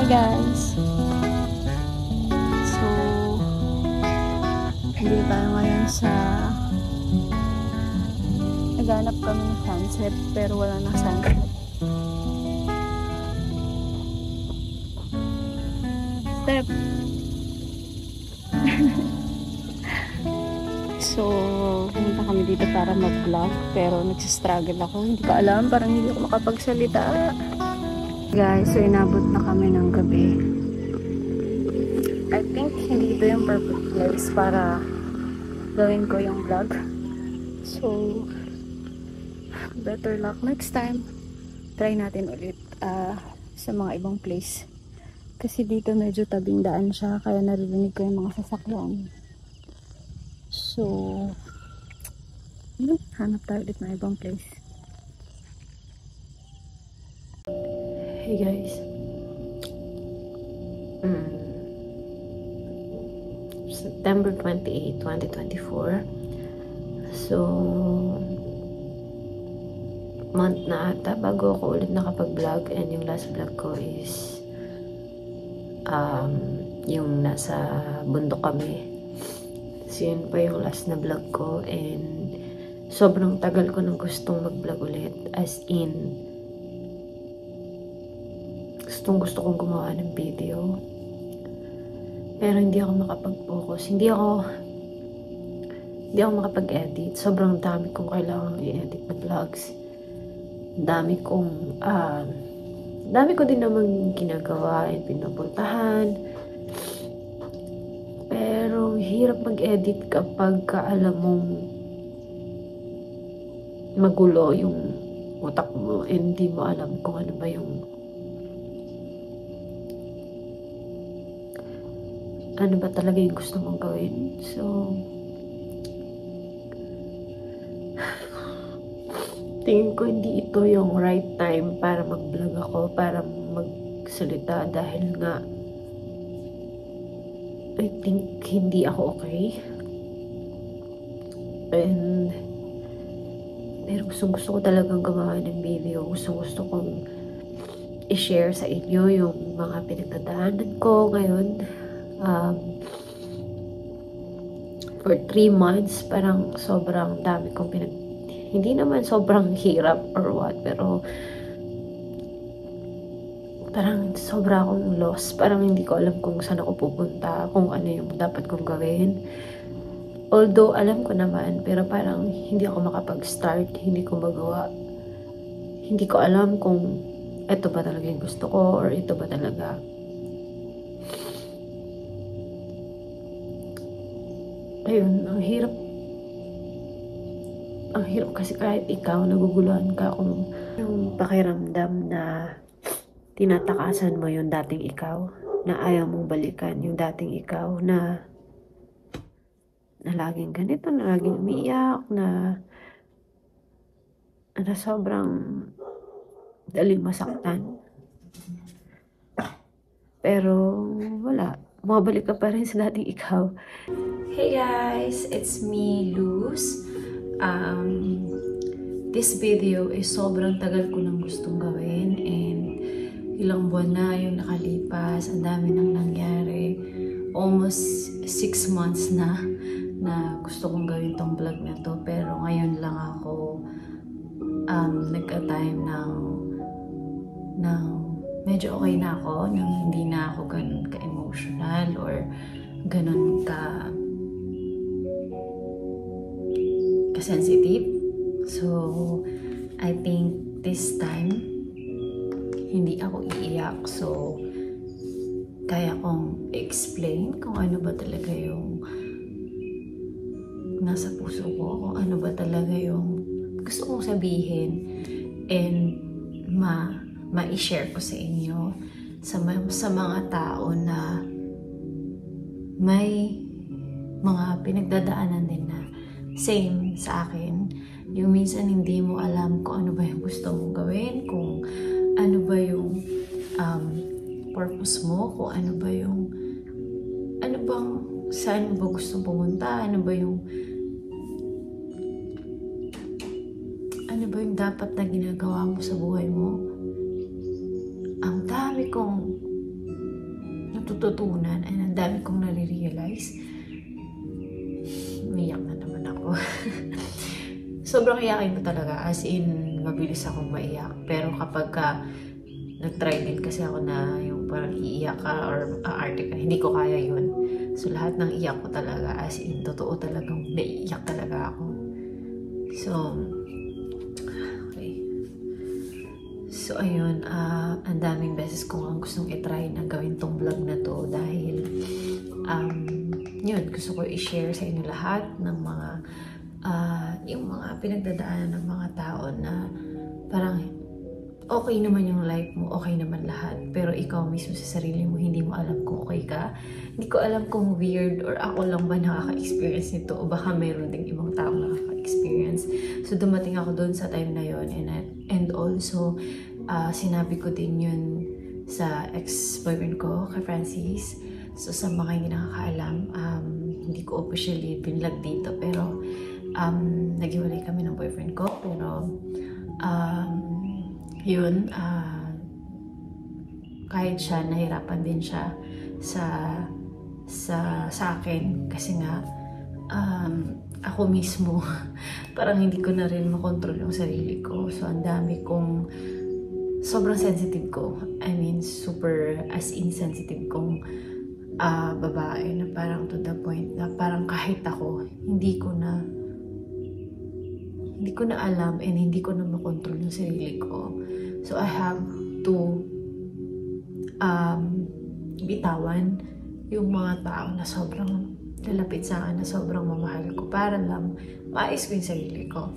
guys! So, hindi tayo ngayon sa naghanap kami ng sunset pero wala na sunset. Step! So, pumunta kami dito para mag-vlog pero nagsistruggle ako. Hindi ko alam, parang hindi ako makapagsalita. Guys, so inabot na kami ng gabi. I think hindi ito yung perfect place para gawin ko yung vlog. So, better luck next time. Try natin ulit sa mga ibang place. Kasi dito medyo tabing daan siya, kaya naririnig ko yung mga sasakyan. So, hanap tayo ulit ng ibang place. Hey guys. September 28, 2024. So, month na ata bago ako ulit nakapag-vlog, and yung last vlog ko is yung nasa bundok kami. So, yun pa yung last na vlog ko, and sobrang tagal ko nang gustong mag-vlog ulit. As in, gusto kong gumawa ng video. Pero hindi ako makapag-focus. Hindi ako makapag-edit. Sobrang dami kong kailangang i-edit na vlogs. Dami ko din naman ginagawa at pinupuntahan. Pero hirap mag-edit kapag alam mong magulo yung utak mo and hindi mo alam kung ano ba talaga yung gusto mong gawin. So, tingin ko hindi ito yung right time para mag-vlog ako, para magsalita, dahil nga I think hindi ako okay. Pero gusto ko talagang gumawa ng video. Gusto kong i-share sa inyo yung mga pinagdadaanan ko ngayon. For 3 months, parang sobrang dami kong hindi naman sobrang hirap or what, pero parang sobra akong lost. Parang hindi ko alam kung saan ako pupunta, kung ano yung dapat kong gawin. Although alam ko naman, pero parang hindi ako makapag-start, hindi ko magawa. Hindi ko alam kung ito ba talaga yung gusto ko, or ito ba talaga. Ayun, ang hirap kasi kahit ikaw, naguguluhan ka kung yung pakiramdam na tinatakasan mo yung dating ikaw, na ayaw mong balikan yung dating ikaw, na laging ganito, na laging umiiyak, na sobrang daling masaktan. Pero wala, bumabalik ka pa rin sa dating ikaw. Hey guys, it's me, Luz. This video is sobrang tagal ko nang gustong gawin, and ilang buwan na yung nakalipas, ang dami nang nangyari. Almost 6 months na gusto kong gawin tong vlog na to, pero ngayon lang ako nagka-time ng medyo okay na ako, nang hindi na ako ganun ka-emotional or ganun ka-sensitive. So, I think this time hindi ako iiyak. So, kaya kong explain kung ano ba talaga yung nasa puso ko, kung ano ba talaga yung gusto kong sabihin, and ma-share ko sa inyo, sa mga tao na may mga pinagdadaanan din na same sa akin. Yung minsan hindi mo alam kung ano ba yung gusto mong gawin, kung ano ba yung purpose mo, kung ano bang saan mo ba gustong pumunta, ano ba yung dapat na ginagawa mo sa buhay mo. Ang dami kong natututunan and ang dami kong nare-realize. Umiyak na naman ako. Sobrang iyakin ko talaga, as in, mabilis akong maiyak. Pero kapag nag-try din kasi ako na yung parang iiyak ka or aarte ka, hindi ko kaya yun. So, lahat ng iyak ko talaga, as in, totoo talagang naiiyak talaga ako. So, okay. So, ayun, ang daming beses ko ang gustong itry na gawin tong vlog na to dahil, yun, gusto ko i-share sa inyo lahat ng mga, yung mga pinagdadaanan ng mga tao na parang okay naman yung life mo, okay naman lahat, pero ikaw mismo sa sarili mo, hindi mo alam kung okay ka. Hindi ko alam kung weird or ako lang ba nakaka-experience nito o baka meron ding ibang taong nakaka-experience. So, dumating ako doon sa time na yun and also, sinabi ko din yun sa ex-boyfriend ko, kay Francis. So, sa mga hindi nakakaalam, hindi ko officially binlog dito, pero naghiwalay kami ng boyfriend ko, pero yun, kahit siya, nahirapan din siya sa akin kasi nga ako mismo parang hindi ko na rin makontrol yung sarili ko. So, ang dami kong sobrang sensitive ko. I mean, super as insensitive kong babae na parang to the point na parang kahit ako, hindi ko na alam and hindi ko na makontrol yung sarili ko. So, I have to bitawan yung mga tao na sobrang lalapit sa akin, na sobrang mamahal ko para lang maayos ko yung sarili ko.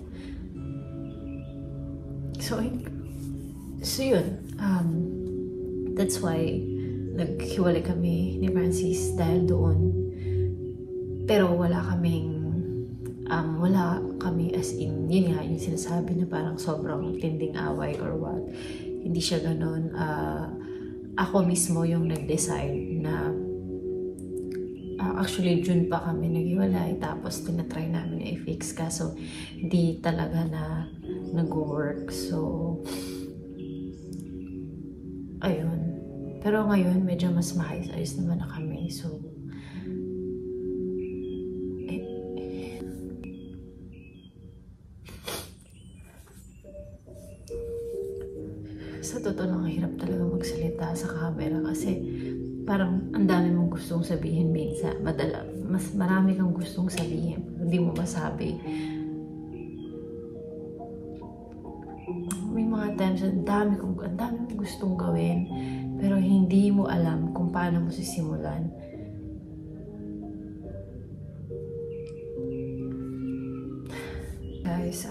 So yun. That's why naghiwalay kami ni Francis dahil doon. Pero wala kami as in, yun nga, yung sinasabi na parang sobrang tinding away or what. Hindi siya ganun. Ako mismo yung nag-decide na actually June pa kami naghiwalay, tapos tinatry namin na i-fix, kaso hindi talaga na nag-work. So, ayun. Pero ngayon, medyo mas maayos naman na kami. So, sa totoo lang, hirap talaga magsalita sa camera kasi parang ang dami mong gustong sabihin minsan. Mas marami kang gustong sabihin, hindi mo masabi. May mga times ang dami mong gustong gawin, pero hindi mo alam kung paano mo sisimulan. Guys,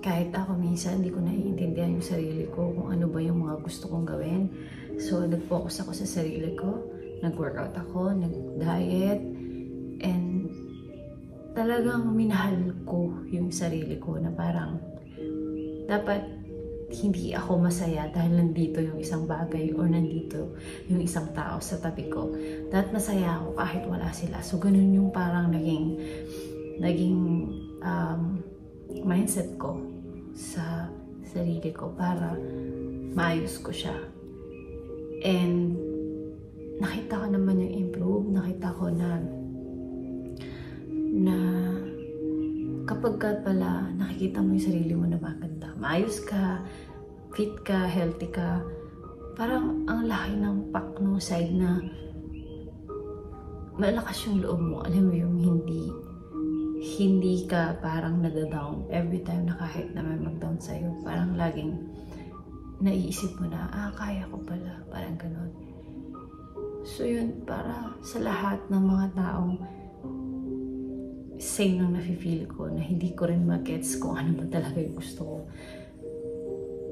kahit ako minsan hindi ko naiintindihan yung sarili ko kung ano ba yung mga gusto kong gawin. So, nag-focus ako sa sarili ko, nag-workout ako, nag-diet, and talagang minahal ko yung sarili ko na parang dapat hindi ako masaya dahil nandito yung isang bagay or nandito yung isang tao sa tabi ko. Dapat masaya ako kahit wala sila. So, ganun yung parang naging mindset ko sa sarili ko para maayos ko siya. And nakita ko naman yung improve. Nakita ko na kapag ka pala nakikita mo yung sarili mo na maganda, maayos ka, fit ka, healthy ka, parang ang laki ng pack no side na malakas yung loob mo. Alam mo yung hindi ka parang nadadown every time na kahit na may mag-down sa'yo. Parang laging naiisip mo na, kaya ko pala. Parang ganon. So yun, para sa lahat ng mga taong same nang nafe-feel ko na hindi ko rin mag-gets kung ano ba talaga yung gusto ko.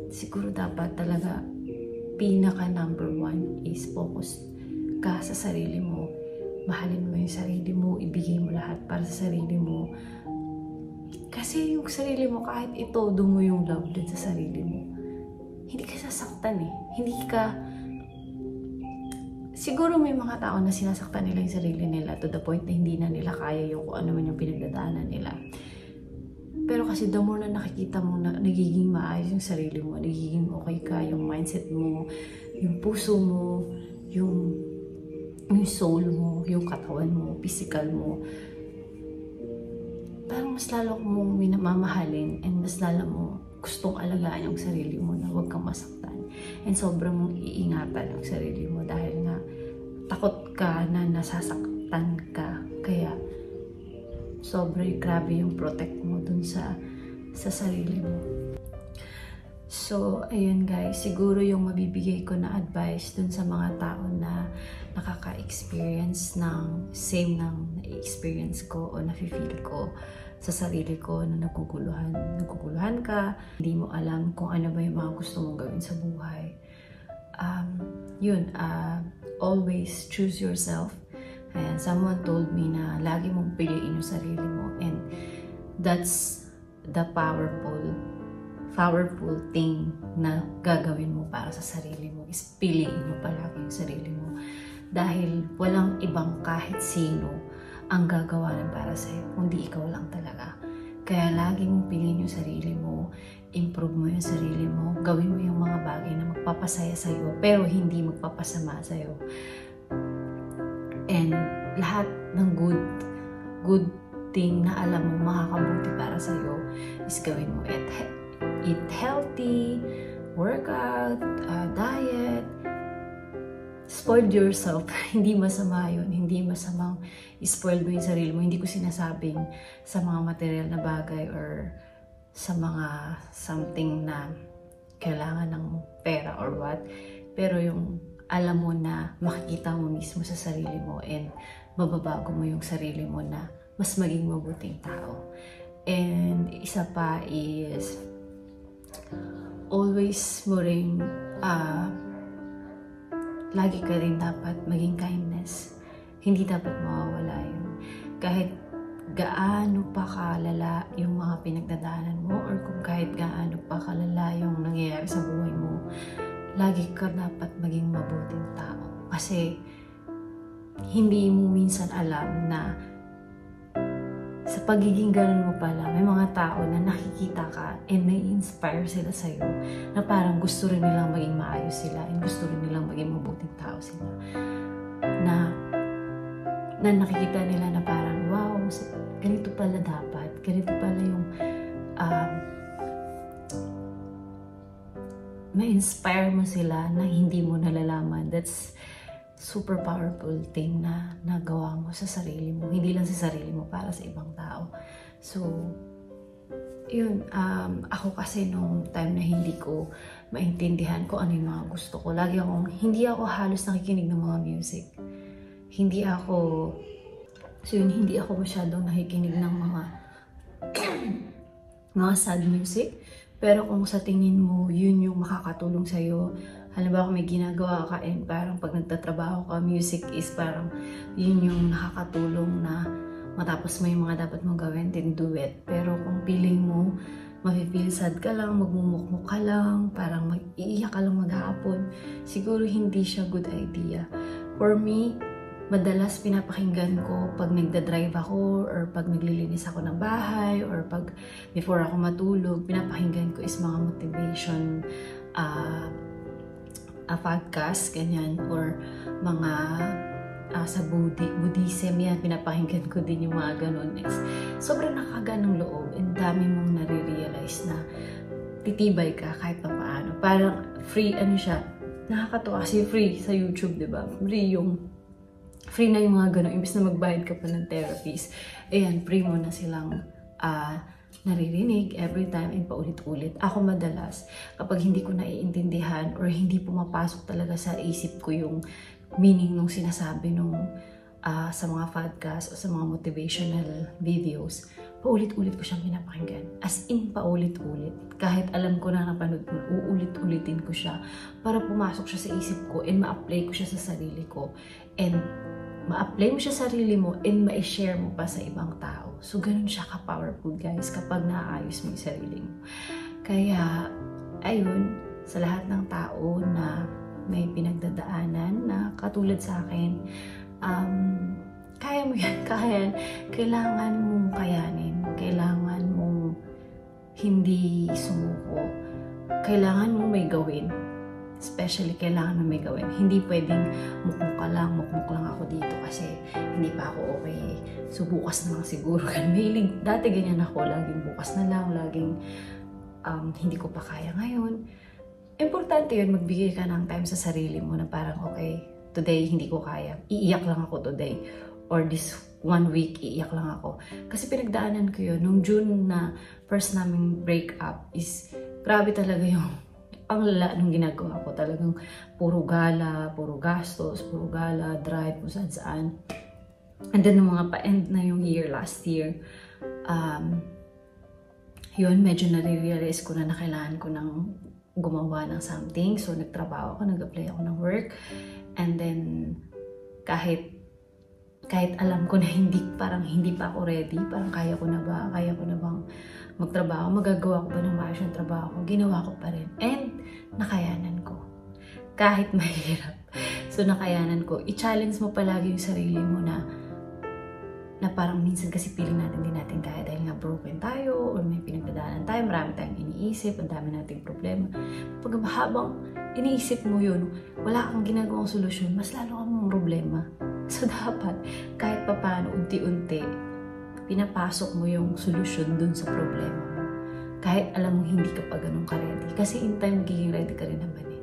Siguro dapat talaga pinaka number one is focus ka sa sarili mo. Mahalin mo yung sarili mo, ibigay mo lahat para sa sarili mo. Kasi yung sarili mo, kahit itodo mo yung love din sa sarili mo, hindi ka sasaktan eh. Siguro may mga tao na sinasaktan nila yung sarili nila to the point na hindi na nila kaya yung kung ano man yung pinagdadaanan nila. Pero kasi the more na nakikita mo na nagiging maayos yung sarili mo, nagiging okay ka, yung mindset mo, yung puso mo, yung yung soul mo, yung katawan mo, physical mo, parang mas lalo mong minamamahalin and mas lalo mo gustong alagaan yung sarili mo na huwag kang masaktan. And sobrang mong iingatan yung sarili mo dahil nga takot ka na nasasaktan ka. Kaya sobrang grabe yung protect mo dun sa sarili mo. So, ayun guys, siguro yung mabibigay ko na advice dun sa mga tao na nakaka-experience ng same ng na-experience ko o na-feel ko sa sarili ko na naguguluhan ka, hindi mo alam kung ano ba yung mga gusto mong gawin sa buhay. Always choose yourself. And someone told me na lagi mong piliin yung sarili mo, and that's the powerful thing na gagawin mo para sa sarili mo is piliin mo palagi yung sarili mo. Dahil walang ibang kahit sino ang gagawa ng para sa'yo, kundi ikaw lang talaga. Kaya lagi mong piliin yung sarili mo, improve mo yung sarili mo, gawin mo yung mga bagay na magpapasaya sa'yo, pero hindi magpapasama sa'yo. And lahat ng good thing na alam mo makakabuti para sa'yo is gawin mo. Eat healthy, workout, diet, spoil yourself. Hindi masama yun. Hindi masamang spoil mo yung sarili mo. Hindi ko sinasabing sa mga material na bagay or sa mga something na kailangan ng pera or what. Pero yung alam mo na makikita mo mismo sa sarili mo and mababago mo yung sarili mo na mas maging mabuting tao. And isa pa is always mo rin lagi ka rin dapat maging kindness. Hindi dapat mawawala yun. Kahit gaano pa kalala yung mga pinagdadaanan mo or kung kahit gaano pa kalala yung nangyayari sa buhay mo, lagi ka dapat maging mabuting tao. Kasi hindi mo minsan alam na sa pagiging ganun mo pala, may mga tao na nakikita ka and nai-inspire sila sa'yo na parang gusto rin nilang maging maayos sila and gusto rin nilang maging mabuting tao sila. Na nakikita nila na parang, wow, ganito pala dapat. Ganito pala yung ma-inspire mo sila na hindi mo nalalaman. That's super powerful thing na nagawa mo sa sarili mo. Hindi lang sa sarili mo, para sa ibang tao. So, yun. Ako kasi nung time na hindi ko maintindihan kung ano yung mga gusto ko. Hindi ako halos nakikinig ng mga music. Hindi ako masyadong nakikinig ng mga sad music. Pero kung sa tingin mo, yun yung makakatulong sa'yo. Halimbawa kung may ginagawa ka and parang pag nagtatrabaho ka, music is parang yun yung nakakatulong na matapos mo yung mga dapat mong gawin, then do it. Pero kung feeling mo, mafe-feel sad ka lang, magmumukmuk ka lang, parang mag-iiyak ka lang maghapon, siguro hindi siya good idea. For me, madalas pinapakinggan ko pag nagda-drive ako or pag naglilinis ako ng bahay or pag before ako matulog, pinapakinggan ko is mga motivation podcast, ganyan, or mga sa Buddhism yan, pinapakinggan ko din yung mga ganun. Sobrang nakakaganong loob and dami mong nare-realize na titibay ka kahit pa paano. Parang free, siya, nakakatuwa kasi free sa YouTube, diba? Free na yung mga ganun, imbis na magbayad ka pa ng therapies. Ayan, free mo na silang naririnig every time and paulit-ulit. Ako madalas, kapag hindi ko naiintindihan or hindi pumapasok talaga sa isip ko yung meaning nung sinasabi nung sa mga podcast o sa mga motivational videos, paulit-ulit ko siyang pinapakinggan. As in, paulit-ulit. Kahit alam ko na napanood ko, uulit-ulitin ko siya para pumasok siya sa isip ko and ma-apply ko siya sa sarili ko. And ma-apply mo siya sa sarili mo and ma-share mo pa sa ibang tao. So, ganun siya ka-powerful, guys, kapag naayos mo yung sarili mo. Kaya, ayun, sa lahat ng tao na may pinagdadaanan na katulad sa akin, kaya mo yan, kailangan mong kayanin, kailangan mong hindi sumuko, kailangan mong may gawin. especially kailangan mo may gawin. Hindi pwedeng mukmuk lang ako dito kasi hindi pa ako okay. So bukas na lang siguro. Dati ganyan ako, laging bukas na lang, laging hindi ko pa kaya ngayon. Importante yun, magbigay ka ng time sa sarili mo na parang okay, today hindi ko kaya, iiyak lang ako today. Or this 1 week, iiyak lang ako. Kasi pinagdaanan ko yun, nung June na first naming break up is, grabe talaga yung ang lala nung ginagawa ko. Talagang puro gala, puro gastos, puro gala, drive, kung saan. And then nung mga pa-end na yung year, last year, yun, medyo nare-realize ko na kailangan ko ng gumawa ng something. So, nagtrabaho ako, nag-apply ako ng work. And then, kahit alam ko na parang hindi pa ako ready, parang kaya ko na bang magtrabaho, magagawa ko ba ng maayos yung trabaho ko, ginawa ko pa rin. And, nakayanan ko. Kahit mahirap. So, nakayanan ko. I-challenge mo palagi yung sarili mo na parang minsan kasi feeling natin din natin kaya dahil nga broken tayo or may pinagdadaanan tayo, marami tayong iniisip, ang dami nating problema. Pag habang iniisip mo yun, wala kang ginagawang solusyon, mas lalo kang problema. So dapat, kahit papaano, unti-unti, pinapasok mo yung solusyon dun sa problema mo. Kahit alam mo hindi ka pa ganun ka-ready. Kasi in time, magiging ready ka rin naman eh.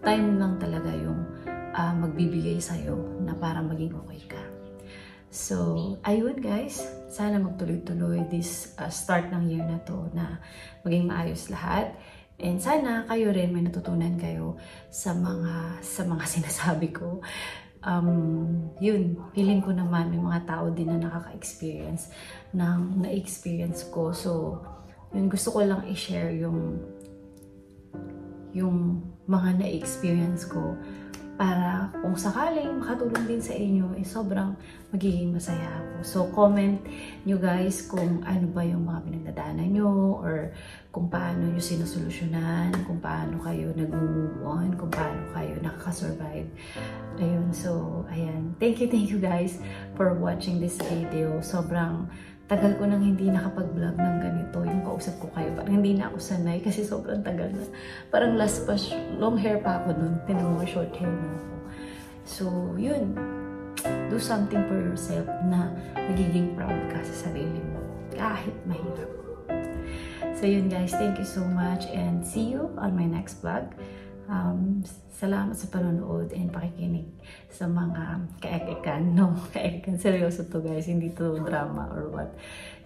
Time lang talaga yung magbibigay sa'yo na para maging okay ka. So, ayun guys, sana magtuloy-tuloy this start ng year na to na maging maayos lahat. And sana kayo rin may natutunan kayo sa mga sinasabi ko. Yun, feeling ko naman may mga tao din na nakaka-experience ng na-experience ko. So, yun, gusto ko lang i-share yung mga na-experience ko para kung sakaling makatulong din sa inyo, sobrang magiging masaya ako. So, comment nyo guys kung ano ba yung mga pinagdadaanan nyo or kung paano nyo sinusolusyonan, kung paano kayo nag-move on, kung paano kayo nakaka-survive. Ayun, so, ayan. Thank you guys for watching this video. Sobrang tagal ko nang hindi nakapag-vlog ng ganito. Yung kausap ko kayo, parang hindi na ako sanay kasi sobrang tagal na. Parang last pa, long hair pa ako nun. Tinang mga short hair na ako. So, yun. Do something for yourself na magiging proud ka sa sarili mo. Kahit mahirap. So, yun guys. Thank you so much and see you on my next vlog. Salamat sa panonood and pakikinig sa mga kaekikan. No, kaekikan. Seryoso to guys. Hindi to drama or what.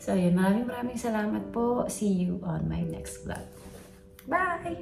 So, yun. Maraming salamat po. See you on my next vlog. Bye!